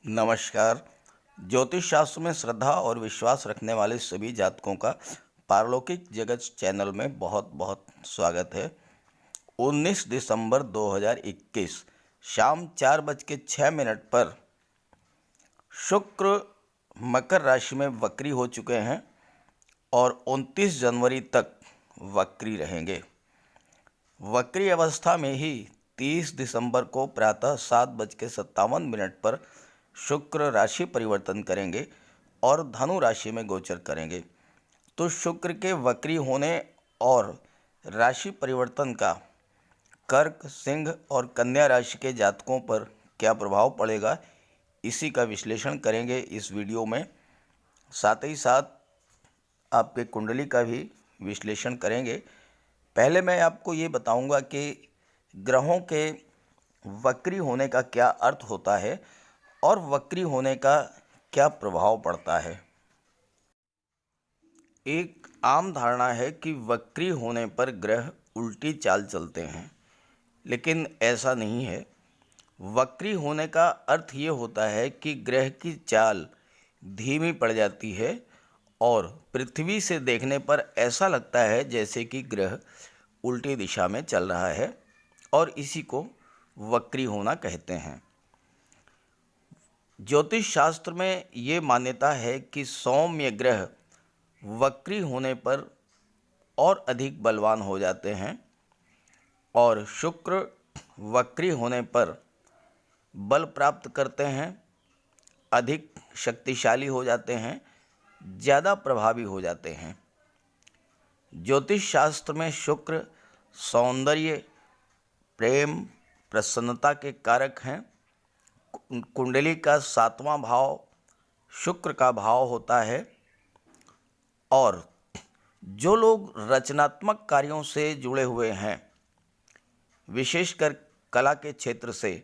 नमस्कार। ज्योतिष शास्त्र में श्रद्धा और विश्वास रखने वाले सभी जातकों का पारलौकिक जगत चैनल में बहुत बहुत स्वागत है। 19 दिसंबर 2021 शाम 4:06 पर शुक्र मकर राशि में वक्री हो चुके हैं और 29 जनवरी तक वक्री रहेंगे। वक्री अवस्था में ही 30 दिसंबर को प्रातः 7:57 पर शुक्र राशि परिवर्तन करेंगे और धनु राशि में गोचर करेंगे। तो शुक्र के वक्री होने और राशि परिवर्तन का कर्क, सिंह और कन्या राशि के जातकों पर क्या प्रभाव पड़ेगा, इसी का विश्लेषण करेंगे इस वीडियो में। साथ ही साथ आपके कुंडली का भी विश्लेषण करेंगे। पहले मैं आपको ये बताऊंगा कि ग्रहों के वक्री होने का क्या अर्थ होता है और वक्री होने का क्या प्रभाव पड़ता है। एक आम धारणा है कि वक्री होने पर ग्रह उल्टी चाल चलते हैं, लेकिन ऐसा नहीं है। वक्री होने का अर्थ ये होता है कि ग्रह की चाल धीमी पड़ जाती है और पृथ्वी से देखने पर ऐसा लगता है जैसे कि ग्रह उल्टी दिशा में चल रहा है, और इसी को वक्री होना कहते हैं। ज्योतिष शास्त्र में ये मान्यता है कि सौम्य ग्रह वक्री होने पर और अधिक बलवान हो जाते हैं और शुक्र वक्री होने पर बल प्राप्त करते हैं, अधिक शक्तिशाली हो जाते हैं, ज़्यादा प्रभावी हो जाते हैं। ज्योतिष शास्त्र में शुक्र सौंदर्य, प्रेम, प्रसन्नता के कारक हैं। कुंडली का 7वां भाव शुक्र का भाव होता है और जो लोग रचनात्मक कार्यों से जुड़े हुए हैं, विशेषकर कला के क्षेत्र से,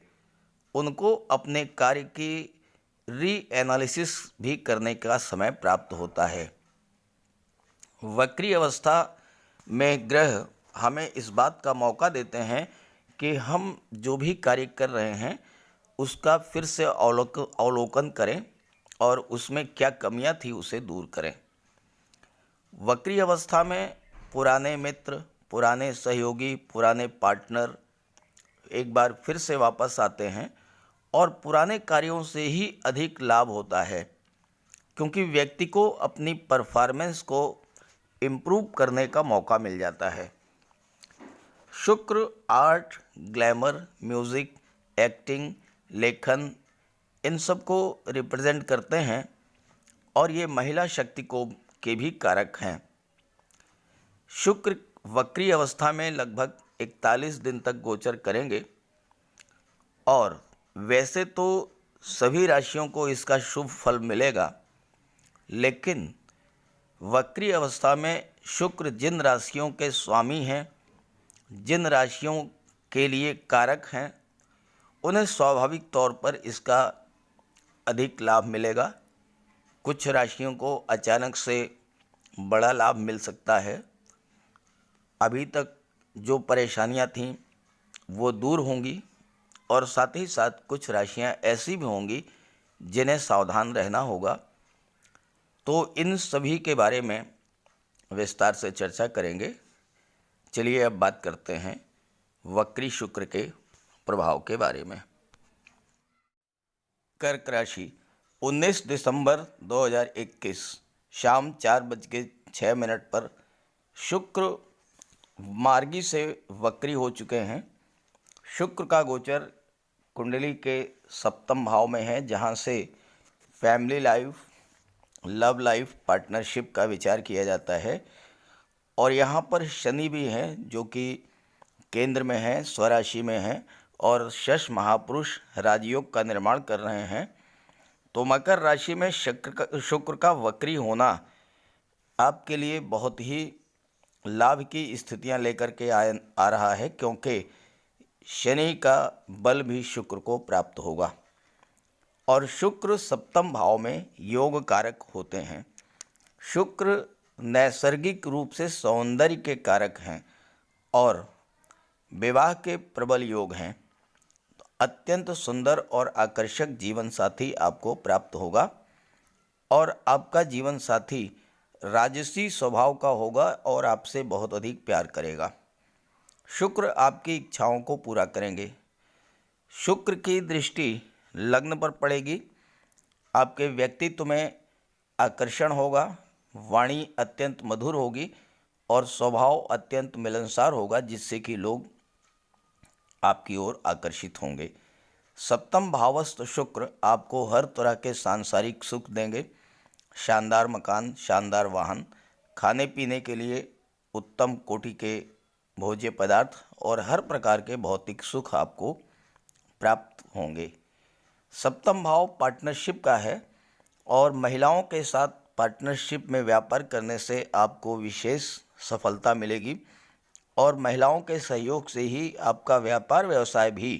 उनको अपने कार्य की रीएनालिसिस भी करने का समय प्राप्त होता है। वक्री अवस्था में ग्रह हमें इस बात का मौका देते हैं कि हम जो भी कार्य कर रहे हैं उसका फिर से अवलोकन करें और उसमें क्या कमियां थी उसे दूर करें। वक्री अवस्था में पुराने मित्र, पुराने सहयोगी, पुराने पार्टनर एक बार फिर से वापस आते हैं और पुराने कार्यों से ही अधिक लाभ होता है, क्योंकि व्यक्ति को अपनी परफॉर्मेंस को इम्प्रूव करने का मौका मिल जाता है। शुक्र आर्ट, ग्लैमर, म्यूज़िक, एक्टिंग, लेखन, इन सब को रिप्रेजेंट करते हैं और ये महिला शक्ति को के भी कारक हैं। शुक्र वक्री अवस्था में लगभग 41 दिन तक गोचर करेंगे और वैसे तो सभी राशियों को इसका शुभ फल मिलेगा, लेकिन वक्री अवस्था में शुक्र जिन राशियों के स्वामी हैं, जिन राशियों के लिए कारक हैं, उन्हें स्वाभाविक तौर पर इसका अधिक लाभ मिलेगा। कुछ राशियों को अचानक से बड़ा लाभ मिल सकता है। अभी तक जो परेशानियां थीं वो दूर होंगी और साथ ही साथ कुछ राशियां ऐसी भी होंगी जिन्हें सावधान रहना होगा। तो इन सभी के बारे में विस्तार से चर्चा करेंगे। चलिए अब बात करते हैं वक्री शुक्र के प्रभाव के बारे में। कर्क राशि 19 दिसंबर 2021 शाम 4:06 पर शुक्र मार्गी से वक्री हो चुके हैं। शुक्र का गोचर कुंडली के 7वें भाव में है, जहां से family life, love life, partnership का विचार किया जाता है। और यहाँ पर शनि भी हैं जो कि केंद्र में है, स्वराशि में है और शश महापुरुष राजयोग का निर्माण कर रहे हैं। तो मकर राशि में शुक्र का वक्री होना आपके लिए बहुत ही लाभ की स्थितियां लेकर के आ रहा है, क्योंकि शनि का बल भी शुक्र को प्राप्त होगा और शुक्र 7वें भाव में योग कारक होते हैं। शुक्र नैसर्गिक रूप से सौंदर्य के कारक हैं और विवाह के प्रबल योग हैं। अत्यंत सुंदर और आकर्षक जीवन साथी आपको प्राप्त होगा और आपका जीवन साथी राजसी स्वभाव का होगा और आपसे बहुत अधिक प्यार करेगा। शुक्र आपकी इच्छाओं को पूरा करेंगे। शुक्र की दृष्टि लग्न पर पड़ेगी। आपके व्यक्तित्व में आकर्षण होगा, वाणी अत्यंत मधुर होगी और स्वभाव अत्यंत मिलनसार होगा, जिससे कि लोग आपकी ओर आकर्षित होंगे। सप्तम भावस्थ शुक्र आपको हर तरह के सांसारिक सुख देंगे। शानदार मकान, शानदार वाहन, खाने पीने के लिए उत्तम कोटि के भोज्य पदार्थ और हर प्रकार के भौतिक सुख आपको प्राप्त होंगे। सप्तम भाव पार्टनरशिप का है और महिलाओं के साथ पार्टनरशिप में व्यापार करने से आपको विशेष सफलता मिलेगी और महिलाओं के सहयोग से ही आपका व्यापार व्यवसाय भी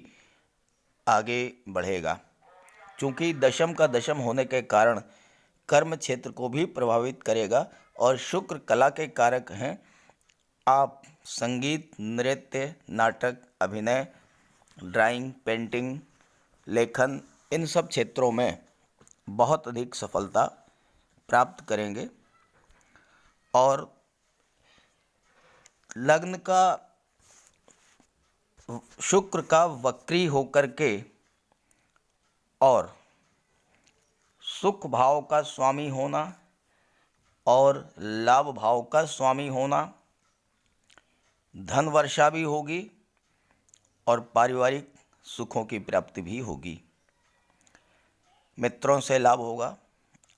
आगे बढ़ेगा। चूँकि दशम का दशम होने के कारण कर्म क्षेत्र को भी प्रभावित करेगा और शुक्र कला के कारक हैं। आप संगीत, नृत्य, नाटक, अभिनय, ड्राइंग, पेंटिंग, लेखन, इन सब क्षेत्रों में बहुत अधिक सफलता प्राप्त करेंगे और लग्न का शुक्र का वक्री होकर के और सुख भाव का स्वामी होना और लाभ भाव का स्वामी होना, धन वर्षा भी होगी और पारिवारिक सुखों की प्राप्ति भी होगी। मित्रों से लाभ होगा,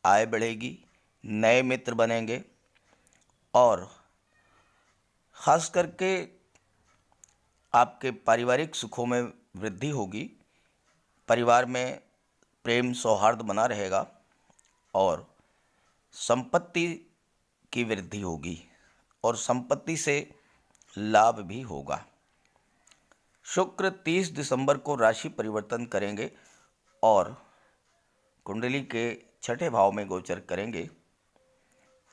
आय बढ़ेगी, नए मित्र बनेंगे और खास करके आपके पारिवारिक सुखों में वृद्धि होगी। परिवार में प्रेम सौहार्द बना रहेगा और संपत्ति की वृद्धि होगी और संपत्ति से लाभ भी होगा। शुक्र 30 दिसंबर को राशि परिवर्तन करेंगे और कुंडली के छठे भाव में गोचर करेंगे।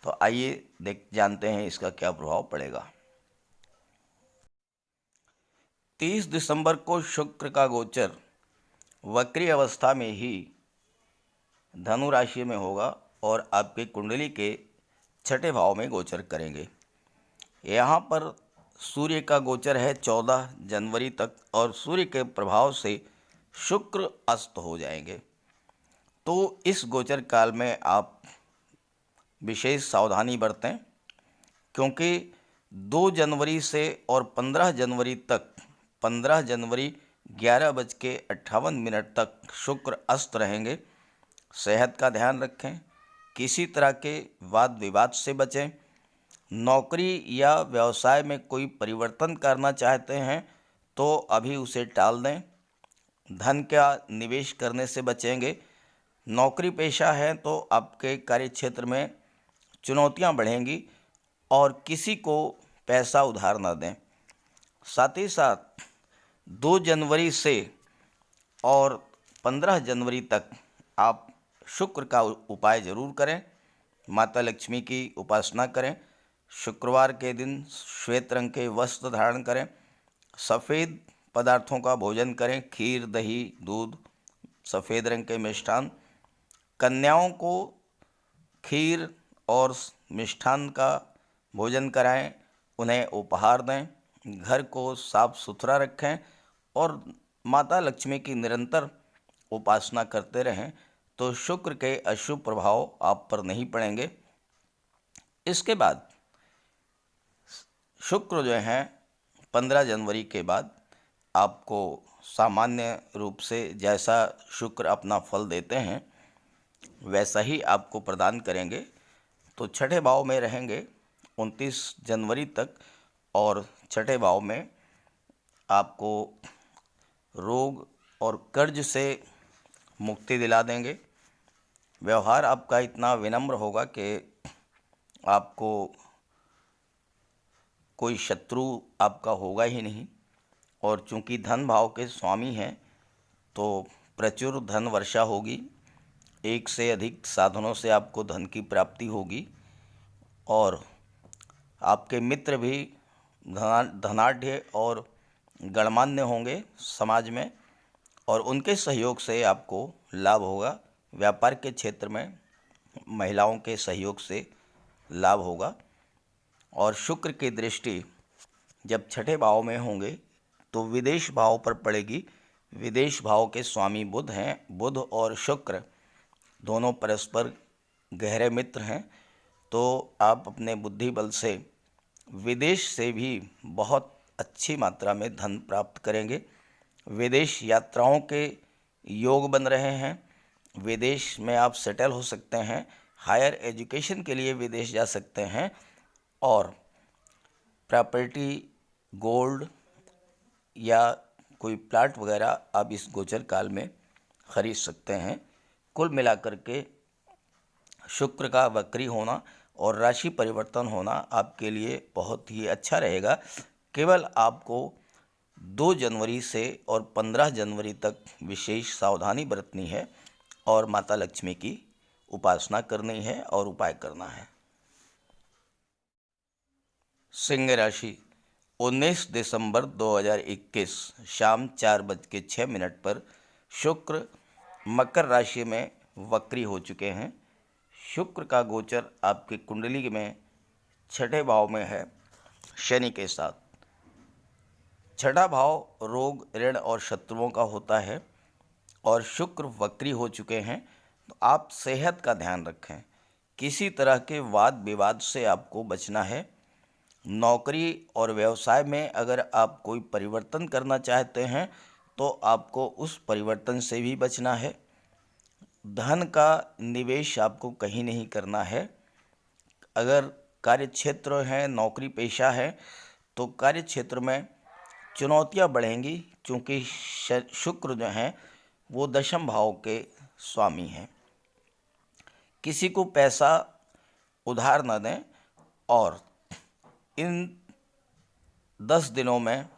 तो आइए जानते हैं इसका क्या प्रभाव पड़ेगा। 30 दिसंबर को शुक्र का गोचर वक्री अवस्था में ही धनु राशि में होगा और आपके कुंडली के छठे भाव में गोचर करेंगे। यहाँ पर सूर्य का गोचर है 14 जनवरी तक और सूर्य के प्रभाव से शुक्र अस्त हो जाएंगे। तो इस गोचर काल में आप विशेष सावधानी बरतें, क्योंकि 2 जनवरी से और 15 जनवरी तक 15 जनवरी 11:58 तक शुक्र अस्त रहेंगे। सेहत का ध्यान रखें, किसी तरह के वाद विवाद से बचें। नौकरी या व्यवसाय में कोई परिवर्तन करना चाहते हैं तो अभी उसे टाल दें। धन का निवेश करने से बचेंगे। नौकरी पेशा है तो आपके कार्यक्षेत्र में चुनौतियां बढ़ेंगी और किसी को पैसा उधार न दें। साथ ही साथ 2 जनवरी से और 15 जनवरी तक आप शुक्र का उपाय जरूर करें। माता लक्ष्मी की उपासना करें। शुक्रवार के दिन श्वेत रंग के वस्त्र धारण करें। सफ़ेद पदार्थों का भोजन करें, खीर, दही, दूध, सफ़ेद रंग के मिष्ठान। कन्याओं को खीर और मिष्ठान का भोजन कराएं, उन्हें उपहार दें। घर को साफ सुथरा रखें और माता लक्ष्मी की निरंतर उपासना करते रहें, तो शुक्र के अशुभ प्रभाव आप पर नहीं पड़ेंगे। इसके बाद शुक्र जो हैं 15 जनवरी के बाद आपको सामान्य रूप से जैसा शुक्र अपना फल देते हैं वैसा ही आपको प्रदान करेंगे। तो छठे भाव में रहेंगे 29 जनवरी तक और छठे भाव में आपको रोग और कर्ज से मुक्ति दिला देंगे। व्यवहार आपका इतना विनम्र होगा कि आपको कोई शत्रु आपका होगा ही नहीं और चूंकि धन भाव के स्वामी हैं तो प्रचुर धन वर्षा होगी। एक से अधिक साधनों से आपको धन की प्राप्ति होगी और आपके मित्र भी धनाढ़ और गणमान्य होंगे समाज में और उनके सहयोग से आपको लाभ होगा। व्यापार के क्षेत्र में महिलाओं के सहयोग से लाभ होगा। और शुक्र की दृष्टि जब छठे भाव में होंगे तो विदेश भाव पर पड़ेगी। विदेश भाव के स्वामी बुध हैं। बुध और शुक्र दोनों परस्पर गहरे मित्र हैं, तो आप अपने बुद्धि बल से विदेश से भी बहुत अच्छी मात्रा में धन प्राप्त करेंगे। विदेश यात्राओं के योग बन रहे हैं। विदेश में आप सेटल हो सकते हैं। हायर एजुकेशन के लिए विदेश जा सकते हैं। और प्रॉपर्टी, गोल्ड या कोई प्लाट वगैरह आप इस गोचर काल में खरीद सकते हैं। कुल मिलाकर के शुक्र का वक्री होना और राशि परिवर्तन होना आपके लिए बहुत ही अच्छा रहेगा। केवल आपको 2 जनवरी से और 15 जनवरी तक विशेष सावधानी बरतनी है और माता लक्ष्मी की उपासना करनी है और उपाय करना है। सिंह राशि 19 दिसंबर 2021 शाम 4:06 पर शुक्र मकर राशि में वक्री हो चुके हैं। शुक्र का गोचर आपकी कुंडली में छठे भाव में है शनि के साथ। छठा भाव रोग, ऋण और शत्रुओं का होता है और शुक्र वक्री हो चुके हैं, तो आप सेहत का ध्यान रखें। किसी तरह के वाद विवाद से आपको बचना है। नौकरी और व्यवसाय में अगर आप कोई परिवर्तन करना चाहते हैं तो आपको उस परिवर्तन से भी बचना है। धन का निवेश आपको कहीं नहीं करना है। अगर कार्यक्षेत्र है, नौकरी पेशा है, तो कार्यक्षेत्र में चुनौतियां बढ़ेंगी, क्योंकि शुक्र जो हैं वो दशम भाव के स्वामी हैं। किसी को पैसा उधार न दें। और इन 10 दिनों में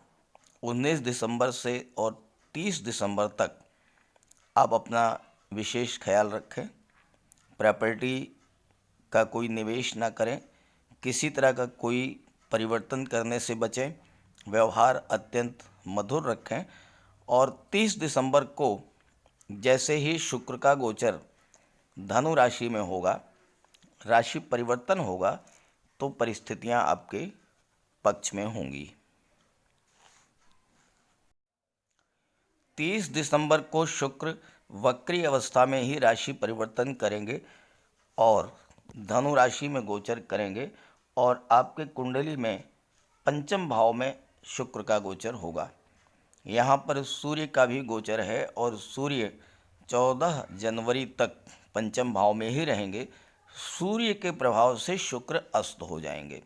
19 दिसंबर से और 30 दिसंबर तक आप अपना विशेष ख्याल रखें। प्रॉपर्टी का कोई निवेश ना करें। किसी तरह का कोई परिवर्तन करने से बचें। व्यवहार अत्यंत मधुर रखें। और 30 दिसंबर को जैसे ही शुक्र का गोचर धनु राशि में होगा, राशि परिवर्तन होगा, तो परिस्थितियां आपके पक्ष में होंगी। 30 दिसंबर को शुक्र वक्री अवस्था में ही राशि परिवर्तन करेंगे और धनु राशि में गोचर करेंगे और आपके कुंडली में पंचम भाव में शुक्र का गोचर होगा। यहाँ पर सूर्य का भी गोचर है और सूर्य 14 जनवरी तक पंचम भाव में ही रहेंगे। सूर्य के प्रभाव से शुक्र अस्त हो जाएंगे।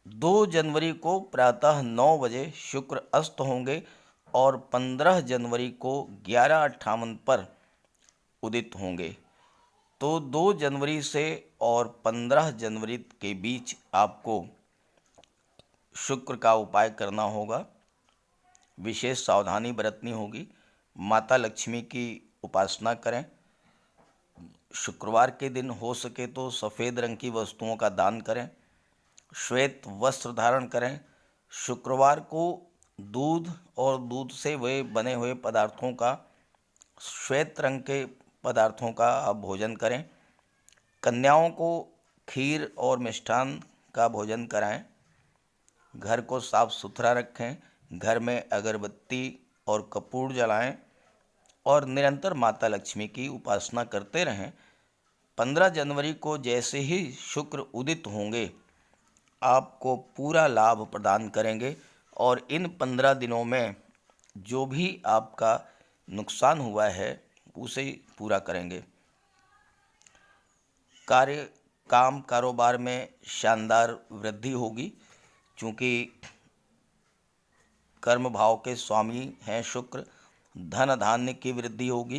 2 जनवरी को प्रातः 9 बजे शुक्र अस्त होंगे और 15 जनवरी को 11:58 पर उदित होंगे। तो 2 जनवरी से और 15 जनवरी के बीच आपको शुक्र का उपाय करना होगा। विशेष सावधानी बरतनी होगी। माता लक्ष्मी की उपासना करें। शुक्रवार के दिन हो सके तो सफ़ेद रंग की वस्तुओं का दान करें। श्वेत वस्त्र धारण करें। शुक्रवार को दूध और दूध से वे बने हुए पदार्थों का, श्वेत रंग के पदार्थों का आप भोजन करें। कन्याओं को खीर और मिष्ठान का भोजन कराएं। घर को साफ सुथरा रखें। घर में अगरबत्ती और कपूर जलाएं और निरंतर माता लक्ष्मी की उपासना करते रहें। 15 जनवरी को जैसे ही शुक्र उदित होंगे आपको पूरा लाभ प्रदान करेंगे और इन 15 दिनों में जो भी आपका नुकसान हुआ है उसे पूरा करेंगे। काम कारोबार में शानदार वृद्धि होगी, क्योंकि कर्म भाव के स्वामी हैं शुक्र। धन धान्य की वृद्धि होगी।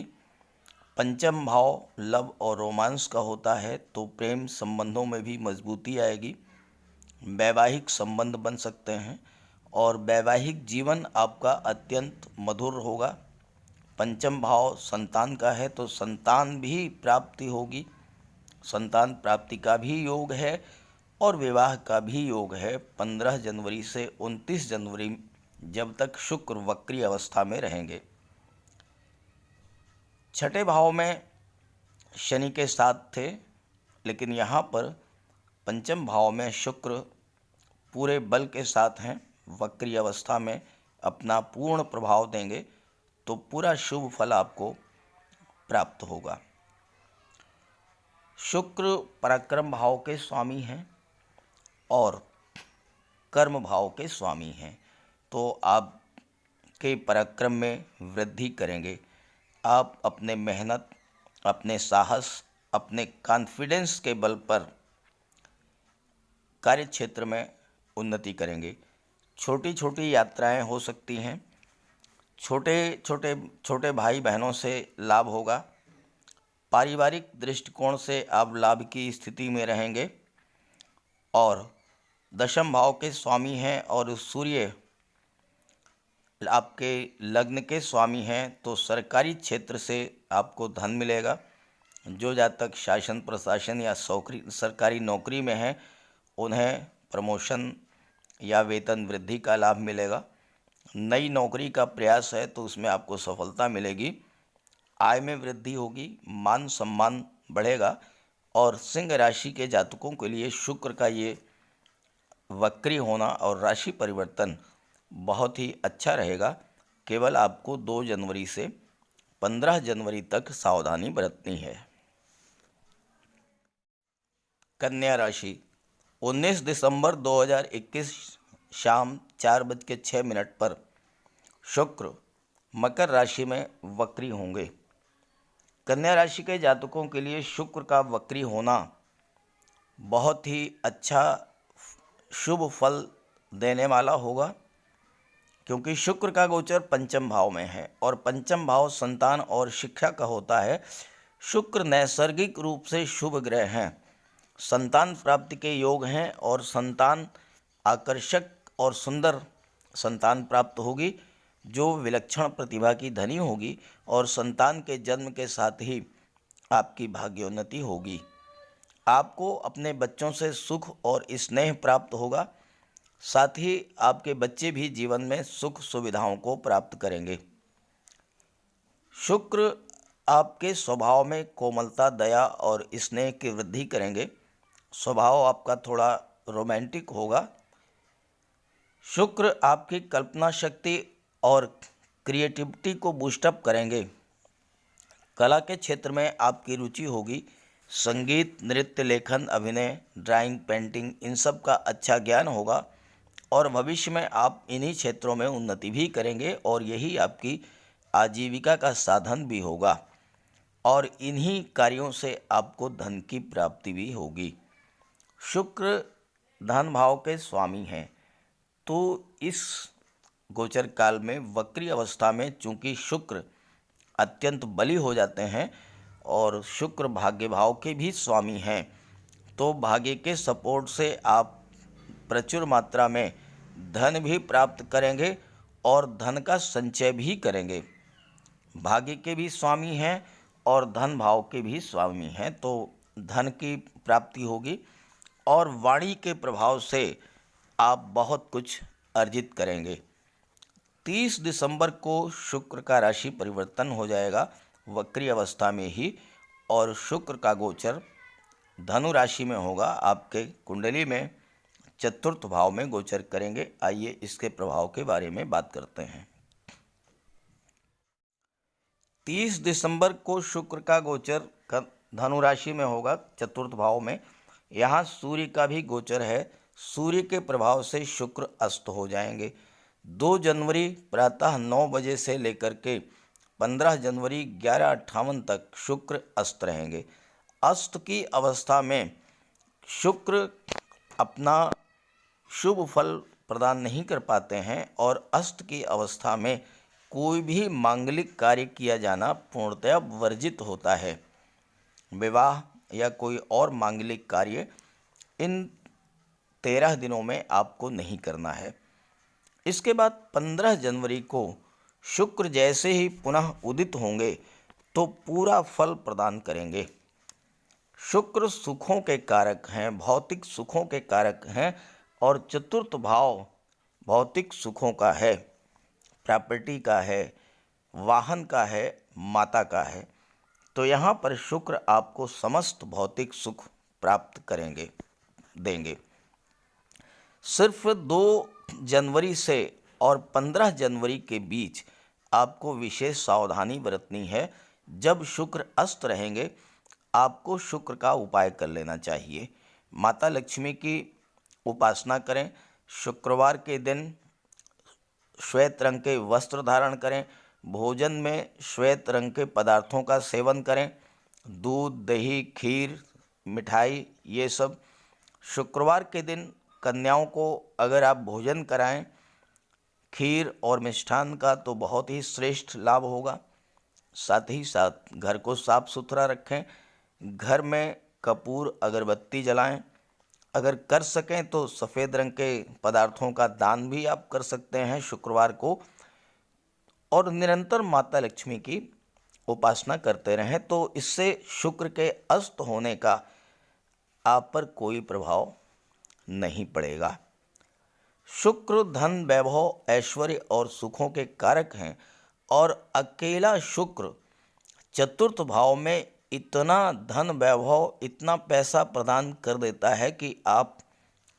पंचम भाव लव और रोमांस का होता है, तो प्रेम संबंधों में भी मजबूती आएगी। वैवाहिक संबंध बन सकते हैं और वैवाहिक जीवन आपका अत्यंत मधुर होगा। पंचम भाव संतान का है, तो संतान भी प्राप्ति होगी। संतान प्राप्ति का भी योग है और विवाह का भी योग है 15 जनवरी से 29 जनवरी जब तक शुक्र वक्री अवस्था में रहेंगे। छठे भाव में शनि के साथ थे, लेकिन यहाँ पर पंचम भाव में शुक्र पूरे बल के साथ हैं, वक्री अवस्था में अपना पूर्ण प्रभाव देंगे, तो पूरा शुभ फल आपको प्राप्त होगा। शुक्र पराक्रम भाव के स्वामी हैं और कर्म भाव के स्वामी हैं, तो आपके पराक्रम में वृद्धि करेंगे। आप अपने मेहनत, अपने साहस, अपने कॉन्फिडेंस के बल पर कार्य क्षेत्र में उन्नति करेंगे। छोटी छोटी यात्राएं हो सकती हैं, छोटे भाई बहनों से लाभ होगा। पारिवारिक दृष्टिकोण से आप लाभ की स्थिति में रहेंगे और दशम भाव के स्वामी हैं और सूर्य आपके लग्न के स्वामी हैं, तो सरकारी क्षेत्र से आपको धन मिलेगा। जो जातक शासन प्रशासन या सरकारी नौकरी में हैं, उन्हें प्रमोशन या वेतन वृद्धि का लाभ मिलेगा। नई नौकरी का प्रयास है तो उसमें आपको सफलता मिलेगी। आय में वृद्धि होगी, मान सम्मान बढ़ेगा। और सिंह राशि के जातकों के लिए शुक्र का ये वक्री होना और राशि परिवर्तन बहुत ही अच्छा रहेगा। केवल आपको 2 जनवरी से 15 जनवरी तक सावधानी बरतनी है। कन्या राशि 19 दिसंबर 2021 शाम 4:06 पर शुक्र मकर राशि में वक्री होंगे। कन्या राशि के जातकों के लिए शुक्र का वक्री होना बहुत ही अच्छा शुभ फल देने वाला होगा, क्योंकि शुक्र का गोचर पंचम भाव में है और पंचम भाव संतान और शिक्षा का होता है। शुक्र नैसर्गिक रूप से शुभ ग्रह हैं, संतान प्राप्ति के योग हैं और संतान आकर्षक और सुंदर संतान प्राप्त होगी, जो विलक्षण प्रतिभा की धनी होगी और संतान के जन्म के साथ ही आपकी भाग्योन्नति होगी। आपको अपने बच्चों से सुख और स्नेह प्राप्त होगा, साथ ही आपके बच्चे भी जीवन में सुख सुविधाओं को प्राप्त करेंगे। शुक्र आपके स्वभाव में कोमलता, दया और स्नेह की वृद्धि करेंगे। स्वभाव आपका थोड़ा रोमांटिक होगा। शुक्र आपकी कल्पना शक्ति और क्रिएटिविटी को बूस्टअप करेंगे। कला के क्षेत्र में आपकी रुचि होगी। संगीत, नृत्य, लेखन, अभिनय, ड्राइंग, पेंटिंग, इन सब का अच्छा ज्ञान होगा और भविष्य में आप इन्हीं क्षेत्रों में उन्नति भी करेंगे और यही आपकी आजीविका का साधन भी होगा और इन्हीं कार्यों से आपको धन की प्राप्ति भी होगी। शुक्र धन भाव के स्वामी हैं, तो इस गोचर काल में वक्री अवस्था में चूंकि शुक्र अत्यंत बली हो जाते हैं और शुक्र भाग्य भाव के भी स्वामी हैं, तो भाग्य के सपोर्ट से आप प्रचुर मात्रा में धन भी प्राप्त करेंगे और धन का संचय भी करेंगे। भाग्य के भी स्वामी हैं और धन भाव के भी स्वामी हैं, तो धन की प्राप्ति होगी और वाणी के प्रभाव से आप बहुत कुछ अर्जित करेंगे। 30 दिसंबर को शुक्र का राशि परिवर्तन हो जाएगा वक्री अवस्था में ही, और शुक्र का गोचर धनु राशि में होगा। आपके कुंडली में चतुर्थ भाव में गोचर करेंगे। आइए इसके प्रभाव के बारे में बात करते हैं। 30 दिसंबर को शुक्र का गोचर धनु राशि में होगा चतुर्थ भाव में। यहाँ सूर्य का भी गोचर है। सूर्य के प्रभाव से शुक्र अस्त हो जाएंगे। 2 जनवरी प्रातः 9 बजे से लेकर के 15 जनवरी 11:58 तक शुक्र अस्त रहेंगे। अस्त की अवस्था में शुक्र अपना शुभ फल प्रदान नहीं कर पाते हैं और अस्त की अवस्था में कोई भी मांगलिक कार्य किया जाना पूर्णतया वर्जित होता है। विवाह या कोई और मांगलिक कार्य इन 13 दिनों में आपको नहीं करना है। इसके बाद 15 जनवरी को शुक्र जैसे ही पुनः उदित होंगे तो पूरा फल प्रदान करेंगे। शुक्र सुखों के कारक हैं, भौतिक सुखों के कारक हैं और चतुर्थ भाव भौतिक सुखों का है, प्रॉपर्टी का है, वाहन का है, माता का है। तो यहाँ पर शुक्र आपको समस्त भौतिक सुख प्राप्त देंगे। सिर्फ 2 जनवरी से और 15 जनवरी के बीच आपको विशेष सावधानी बरतनी है। जब शुक्र अस्त रहेंगे आपको शुक्र का उपाय कर लेना चाहिए। माता लक्ष्मी की उपासना करें। शुक्रवार के दिन श्वेत रंग के वस्त्र धारण करें। भोजन में श्वेत रंग के पदार्थों का सेवन करें। दूध, दही, खीर, मिठाई, ये सब। शुक्रवार के दिन कन्याओं को अगर आप भोजन कराएं खीर और मिष्ठान का तो बहुत ही श्रेष्ठ लाभ होगा। साथ ही साथ घर को साफ सुथरा रखें। घर में कपूर, अगरबत्ती जलाएं। अगर कर सकें तो सफ़ेद रंग के पदार्थों का दान भी आप कर सकते हैं शुक्रवार को। और निरंतर माता लक्ष्मी की उपासना करते रहें तो इससे शुक्र के अस्त होने का आप पर कोई प्रभाव नहीं पड़ेगा। शुक्र धन, वैभव, ऐश्वर्य और सुखों के कारक हैं और अकेला शुक्र चतुर्थ भाव में इतना धन, वैभव, इतना पैसा प्रदान कर देता है कि आप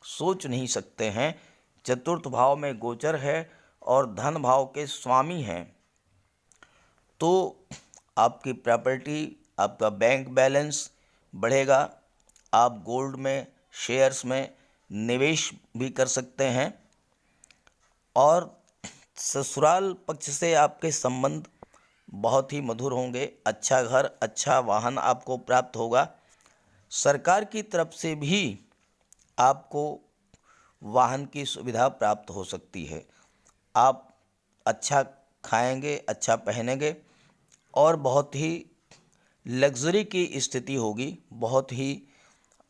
सोच नहीं सकते हैं। चतुर्थ भाव में गोचर है और धन भाव के स्वामी हैं, तो आपकी प्रॉपर्टी, आपका बैंक बैलेंस बढ़ेगा। आप गोल्ड में, शेयर्स में निवेश भी कर सकते हैं और ससुराल पक्ष से आपके संबंध बहुत ही मधुर होंगे। अच्छा घर, अच्छा वाहन आपको प्राप्त होगा। सरकार की तरफ से भी आपको वाहन की सुविधा प्राप्त हो सकती है। आप अच्छा खाएंगे, अच्छा पहनेंगे और बहुत ही लग्जरी की स्थिति होगी। बहुत ही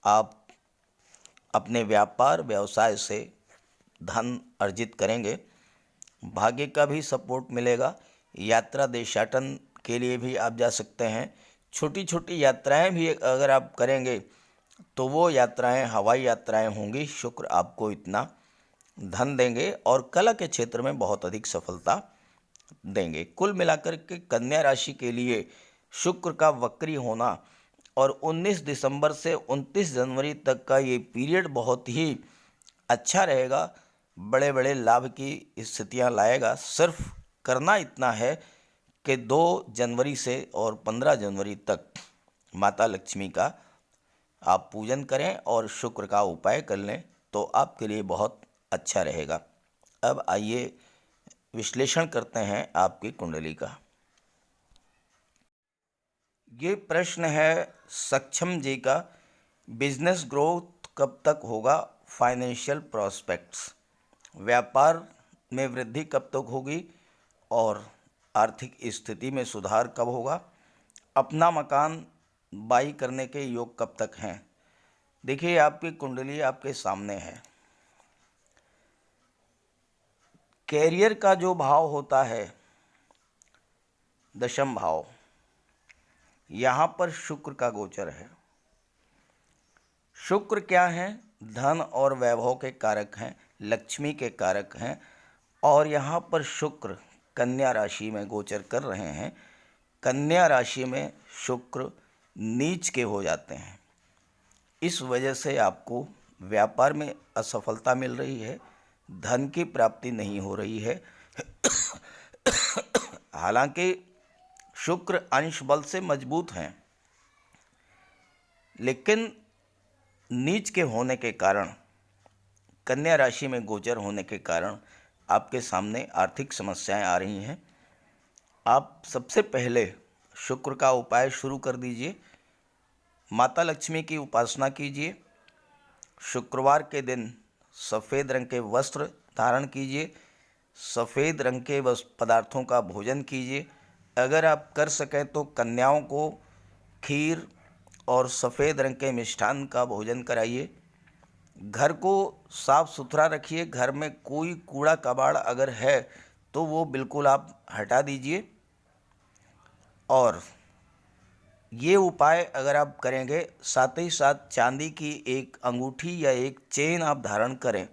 आप अपने व्यापार व्यवसाय से धन अर्जित करेंगे। भाग्य का भी सपोर्ट मिलेगा। यात्रा, देशाटन के लिए भी आप जा सकते हैं। छोटी छोटी यात्राएं भी अगर आप करेंगे तो वो यात्राएं हवाई यात्राएं होंगी। शुक्र आपको इतना धन देंगे और कला के क्षेत्र में बहुत अधिक सफलता देंगे। कुल मिलाकर के कन्या राशि के लिए शुक्र का वक्री होना और 19 दिसंबर से 29 जनवरी तक का ये पीरियड बहुत ही अच्छा रहेगा। बड़े बड़े लाभ की स्थितियां लाएगा। सिर्फ करना इतना है कि 2 जनवरी से और 15 जनवरी तक माता लक्ष्मी का आप पूजन करें और शुक्र का उपाय कर लें तो आपके लिए बहुत अच्छा रहेगा। अब आइए विश्लेषण करते हैं आपकी कुंडली का। ये प्रश्न है सक्षम जी का। बिजनेस ग्रोथ कब तक होगा? फाइनेंशियल प्रॉस्पेक्ट्स, व्यापार में वृद्धि कब तक होगी और आर्थिक स्थिति में सुधार कब होगा? अपना मकान बाई करने के योग कब तक हैं? देखिए, आपकी कुंडली आपके सामने है। कैरियर का जो भाव होता है दशम भाव, यहाँ पर शुक्र का गोचर है। शुक्र क्या है? धन और वैभव के कारक हैं, लक्ष्मी के कारक हैं और यहाँ पर शुक्र कन्या राशि में गोचर कर रहे हैं। कन्या राशि में शुक्र नीच के हो जाते हैं। इस वजह से आपको व्यापार में असफलता मिल रही है, धन की प्राप्ति नहीं हो रही है। हालांकि शुक्र अंश बल से मजबूत हैं, लेकिन नीच के होने के कारण, कन्या राशि में गोचर होने के कारण आपके सामने आर्थिक समस्याएं आ रही हैं। आप सबसे पहले शुक्र का उपाय शुरू कर दीजिए। माता लक्ष्मी की उपासना कीजिए। शुक्रवार के दिन सफ़ेद रंग के वस्त्र धारण कीजिए। सफ़ेद रंग के पदार्थों का भोजन कीजिए। अगर आप कर सकें तो कन्याओं को खीर और सफ़ेद रंग के मिष्ठान का भोजन कराइए। घर को साफ सुथरा रखिए। घर में कोई कूड़ा कबाड़ अगर है तो वो बिल्कुल आप हटा दीजिए। और ये उपाय अगर आप करेंगे, साथ ही साथ चांदी की एक अंगूठी या एक चेन आप धारण करें।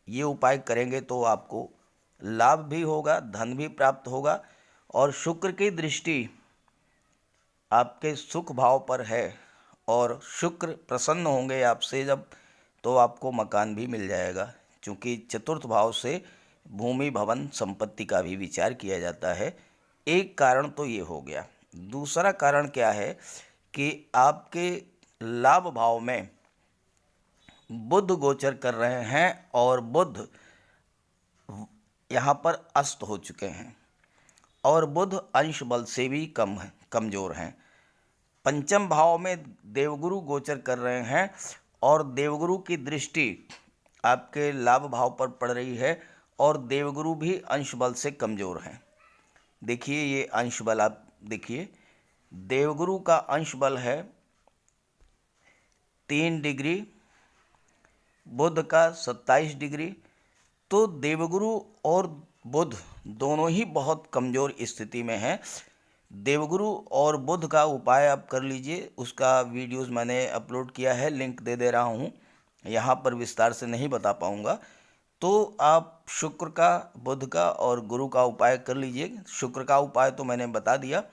ये उपाय करेंगे तो आपको लाभ भी होगा, धन भी प्राप्त होगा और शुक्र की दृष्टि आपके सुख भाव पर है और शुक्र प्रसन्न होंगे आपसे जब, तो आपको मकान भी मिल जाएगा, क्योंकि चतुर्थ भाव से भूमि भवन संपत्ति का भी विचार किया जाता है। एक कारण तो ये हो गया। दूसरा कारण क्या है कि आपके लाभ भाव में बुध गोचर कर रहे हैं और बुध यहाँ पर अस्त हो चुके हैं और बुध अंश बल से भी कमजोर हैं। पंचम भाव में देवगुरु गोचर कर रहे हैं और देवगुरु की दृष्टि आपके लाभ भाव पर पड़ रही है और देवगुरु भी अंश बल से कमजोर हैं। देखिए ये अंश बल, आप देखिए देवगुरु का अंश बल है 3 डिग्री, बुध का 27 डिग्री। तो देवगुरु और बुध दोनों ही बहुत कमज़ोर स्थिति में हैं। देवगुरु और बुध का उपाय आप कर लीजिए, उसका वीडियोस मैंने अपलोड किया है, लिंक दे दे रहा हूँ, यहाँ पर विस्तार से नहीं बता पाऊँगा। तो आप शुक्र का, बुध का और गुरु का उपाय कर लीजिए। शुक्र का उपाय तो मैंने बता दिया,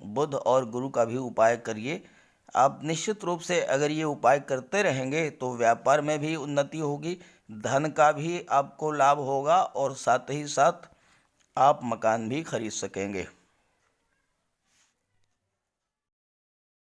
बुध और गुरु का भी उपाय करिए। आप निश्चित रूप से अगर ये उपाय करते रहेंगे तो व्यापार में भी उन्नति होगी, धन का भी आपको लाभ होगा और साथ ही साथ आप मकान भी खरीद सकेंगे।